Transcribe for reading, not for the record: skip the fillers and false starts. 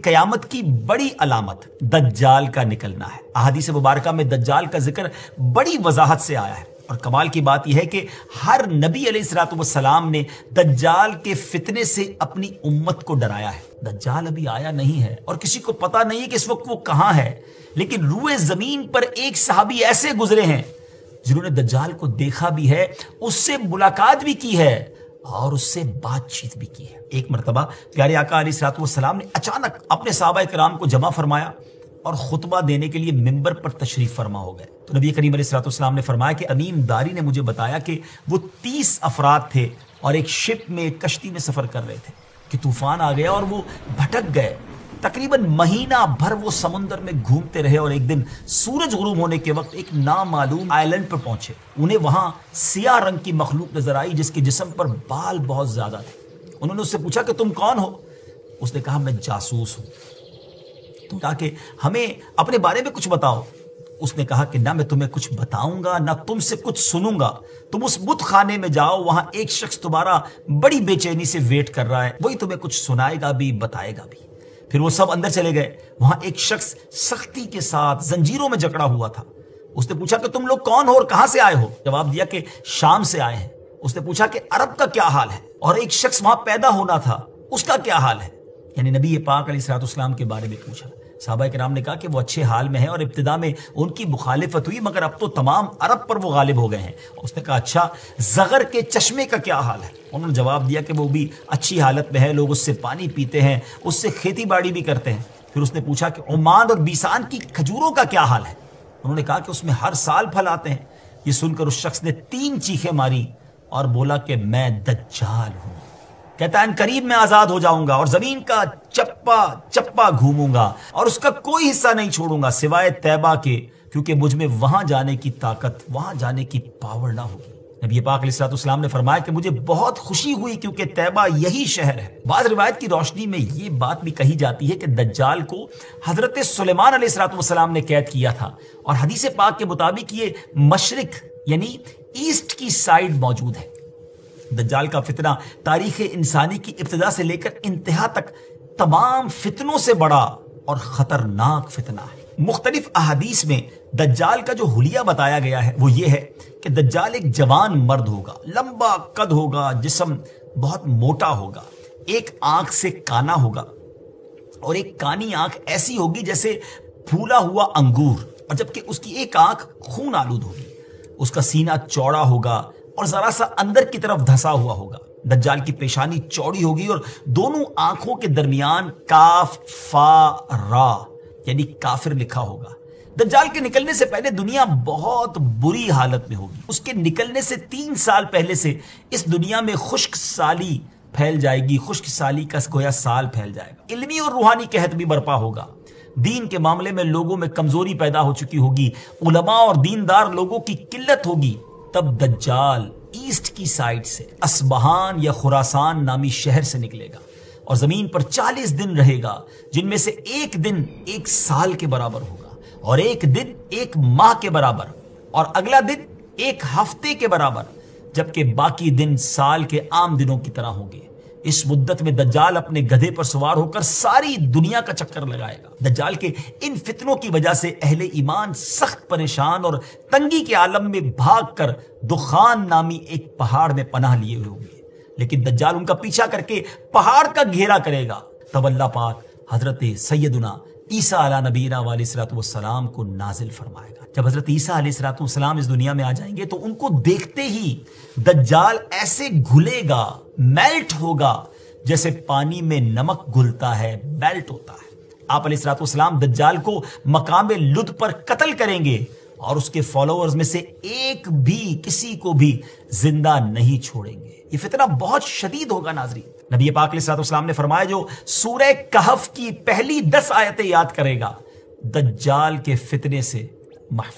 قیامت کی بڑی علامت دجال کا نکلنا ہے۔ احادیث مبارکہ میں دجال کا ذکر بڑی وضاحت سے آیا ہے، اور کمال کی بات یہ ہے کہ ہر نبی علیہ الصلوۃ والسلام نے دجال کے فتنے سے اپنی امت کو ڈرایا ہے۔ دجال ابھی آیا نہیں ہے اور کسی کو پتا نہیں ہے کہ اس وقت وہ کہاں ہے، لیکن روئے زمین پر ایک صحابی ایسے گزرے ہیں جنہوں نے دجال کو دیکھا بھی ہے، اس سے ملاقات بھی کی ہے اور اس سے بات چیت بھی کی ہے۔ ایک مرتبہ پیارے آقا علیہ الصلوۃ والسلام نے اچانک اپنے صحابہ کرام کو جمع فرمایا اور خطبہ دینے کے لیے ممبر پر تشریف فرما ہو گئے۔ تو نبی کریم علیہ الصلوۃ والسلام نے فرمایا کہ تمیم داری نے مجھے بتایا کہ وہ 30 افراد تھے اور ایک شپ میں، ایک کشتی میں سفر کر رہے تھے کہ طوفان آ گیا اور وہ بھٹک گئے۔ تقریباً مہینہ بھر وہ سمندر میں گھومتے رہے اور ایک دن سورج غروب ہونے کے وقت ایک نامعلوم آئلینڈ پر پہنچے۔ انہیں وہاں سیاہ رنگ کی مخلوق نظر آئی جس کے جسم پر بال بہت زیادہ تھے۔ انہوں نے اس سے پوچھا کہ تم کون ہو؟ اس نے کہا میں جاسوس ہوں، تو کہا کہ ہمیں اپنے بارے میں کچھ بتاؤ۔ اس نے کہا کہ نہ میں تمہیں کچھ بتاؤں گا نہ تم سے کچھ سنوں گا، تم اس بت خانے میں جاؤ، وہاں ایک شخص تمہارا بڑی بے چینی سے ویٹ کر رہا ہے، وہی تمہیں کچھ سنائے گا بھی بتائے گا بھی۔ پھر وہ سب اندر چلے گئے۔ وہاں ایک شخص سختی کے ساتھ زنجیروں میں جکڑا ہوا تھا۔ اس نے پوچھا کہ تم لوگ کون ہو اور کہاں سے آئے ہو؟ جواب دیا کہ شام سے آئے ہیں۔ اس نے پوچھا کہ عرب کا کیا حال ہے؟ اور ایک شخص وہاں پیدا ہونا تھا، اس کا کیا حال ہے؟ یعنی نبی پاک علیہ الصلوۃ والسلام کے بارے میں پوچھا۔ صحابہ کرام نے کہا کہ وہ اچھے حال میں ہیں اور ابتدا میں ان کی مخالفت ہوئی، مگر اب تو تمام عرب پر وہ غالب ہو گئے ہیں۔ اس نے کہا اچھا زغر کے چشمے کا کیا حال ہے؟ انہوں نے جواب دیا کہ وہ بھی اچھی حالت میں ہے، لوگ اس سے پانی پیتے ہیں، اس سے کھیتی باڑی بھی کرتے ہیں۔ پھر اس نے پوچھا کہ عمان اور بیسان کی کھجوروں کا کیا حال ہے؟ انہوں نے کہا کہ اس میں ہر سال پھل آتے ہیں۔ یہ سن کر اس شخص نے 3 چیخیں ماری اور بولا کہ میں دجال ہوں، کہتا ہے ان قریب میں آزاد ہو جاؤں گا اور زمین کا چپا چپا گھوموں گا اور اس کا کوئی حصہ نہیں چھوڑوں گا سوائے طیبہ کے، کیونکہ مجھ میں وہاں جانے کی طاقت، وہاں جانے کی پاور نہ ہوگی۔ نبی پاک علیہ الصلوۃ والسلام نے فرمایا کہ مجھے بہت خوشی ہوئی کیونکہ طیبہ یہی شہر ہے۔ بعض روایت کی روشنی میں یہ بات بھی کہی جاتی ہے کہ دجال کو حضرت سلیمان علیہ الصلوۃ والسلام نے قید کیا تھا، اور حدیث پاک کے مطابق یہ مشرق یعنی ایسٹ کی سائیڈ موجود ہے۔ دجال کا فتنہ تاریخ انسانی کی ابتدا سے لے کر انتہا تک تمام فتنوں سے بڑا اور خطرناک فتنہ ہے۔ مختلف احادیث میں دجال کا جو حلیہ بتایا گیا ہے وہ یہ ہے کہ دجال ایک جوان مرد ہوگا، لمبا قد ہوگا، جسم بہت موٹا ہوگا، ایک آنکھ سے کانا ہوگا اور ایک کانی آنکھ ایسی ہوگی جیسے پھولا ہوا انگور، اور جبکہ اس کی ایک آنکھ خون آلود ہوگی۔ اس کا سینہ چوڑا ہوگا اور ذرا سا اندر کی طرف دھسا ہوا ہوگا۔ دجال کی پیشانی چوڑی ہوگی اور دونوں آنکھوں کے درمیان کاف فا را یعنی کافر لکھا ہوگا۔ دجال کے نکلنے سے پہلے دنیا بہت بری حالت میں ہوگی۔ اس کے نکلنے سے 3 سال پہلے سے اس دنیا میں خشک سالی پھیل جائے گی، خشک سالی کا گویا سال پھیل جائے گا۔ علمی اور روحانی قحط بھی برپا ہوگا۔ دین کے معاملے میں لوگوں میں کمزوری پیدا ہو چکی ہوگی، علماء اور دیندار لوگوں کی قلت ہوگی۔ تب دجال ایسٹ کی سائڈ سے اصبہان یا خراسان نامی شہر سے نکلے گا اور زمین پر 40 دن رہے گا، جن میں سے ایک دن 1 سال کے برابر ہوگا، اور ایک دن 1 ماہ کے برابر، اور اگلا دن 1 ہفتے کے برابر، جبکہ باقی دن سال کے عام دنوں کی طرح ہوں گے۔ اس مدت میں دجال اپنے گدھے پر سوار ہو کر ساری دنیا کا چکر لگائے گا۔ دجال کے ان فتنوں کی وجہ سے اہل ایمان سخت پریشان اور تنگی کے عالم میں بھاگ کر دخان نامی ایک پہاڑ میں پناہ لیے ہوئے ہوں گے، لیکن دجال ان کا پیچھا کر کے پہاڑ کا گھیرا کرے گا۔ تب اللہ پاک حضرت سیدنا عیسیٰ علیہ نبینا علیہ الصلوۃ والسلام کو نازل فرمائے گا۔ جب حضرت عیسیٰ علیہ الصلوۃ والسلام اس دنیا میں آ جائیں گے تو ان کو دیکھتے ہی دجال ایسے گھلے گا، میلٹ ہوگا، جیسے پانی میں نمک گھلتا ہے، میلٹ ہوتا ہے۔ آپ علیہ الصلوۃ والسلام دجال کو مقام لد پر قتل کریں گے اور اس کے فالوورز میں سے ایک بھی کسی کو بھی زندہ نہیں چھوڑیں گے۔ یہ فتنہ بہت شدید ہوگا ناظرین۔ نبی پاک علیہ الصلوۃ والسلام نے فرمایا جو سورہ کہف کی پہلی 10 آیتیں یاد کرے گا دجال کے فتنے سے محفوظ